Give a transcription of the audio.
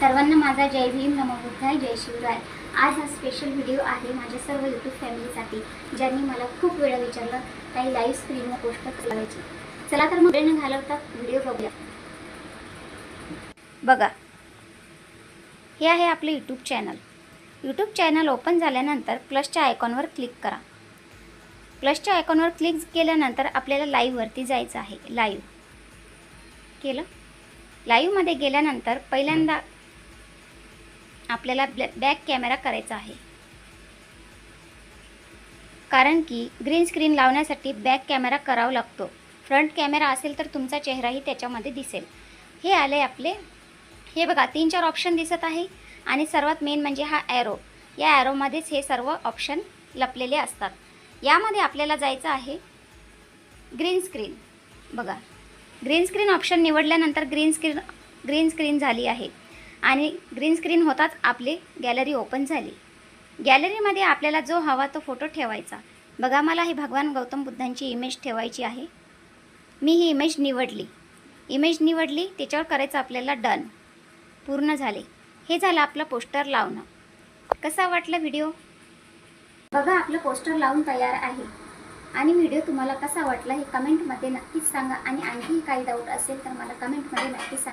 सर्वांना माझा जय भीम, नमो बुद्धाय, जय शिवराय। आज हा स्पेशल व्हिडिओ आहे माझ्या सर्व यूट्यूब फॅमिलीसाठी, ज्यांनी मला खूप वेळा विचारलं काही लाईव्ह स्क्रीनवर पोस्ट करायची। चला तर मग वेळ न घालवता व्हिडिओ बघूया। बघा, हे आहे आपले YouTube channel. YouTube channel open झाल्यानंतर प्लसच्या आयकॉनवर क्लिक करा। प्लसच्या आयकॉनवर क्लिक केल्यानंतर आपल्याला लाईव्हवरती जायचं आहे। लाईव्ह केलं। लाईव्हमध्ये गेल्यानंतर पहिल्यांदा आपल्याला बॅक कॅमेरा करायचा आहे, कारण की ग्रीन स्क्रीन लावण्यासाठी बॅक कॅमेरा करावा लागतो। फ्रंट कॅमेरा असेल तर तुमचा चेहराही त्याच्यामध्ये दिसेल। हे आले आपले, हे बघा 3-4 ऑप्शन दिसत आहे आणि सर्वात मेन म्हणजे हा ॲरो। या ॲरोमध्येच हे सर्व ऑप्शन लपलेले असतात। यामध्ये आपल्याला जायचं आहे ग्रीन स्क्रीन। बघा, ग्रीन स्क्रीन ऑप्शन निवडल्यानंतर ग्रीन स्क्रीन झाली आहे आणि ग्रीन स्क्रीन होताच आपली गॅलरी ओपन झाली। गॅलरीमध्ये आपल्याला जो हवा तो फोटो ठेवायचा। बघा, मला ही भगवान गौतम बुद्धांची इमेज ठेवायची आहे। मी ही इमेज निवडली, त्याच्यावर करायचं आपल्याला डन। पूर्ण झाले। हे झालं आपलं पोस्टर लावणं। कसा वाटला व्हिडिओ? बघा, आपलं पोस्टर लावून तयार आहे आणि व्हिडिओ तुम्हाला कसा वाटला हे कमेंटमध्ये नक्कीच सांगा। आणि आणखी काही डाऊट असेल तर मला कमेंटमध्ये नक्कीच सांगा।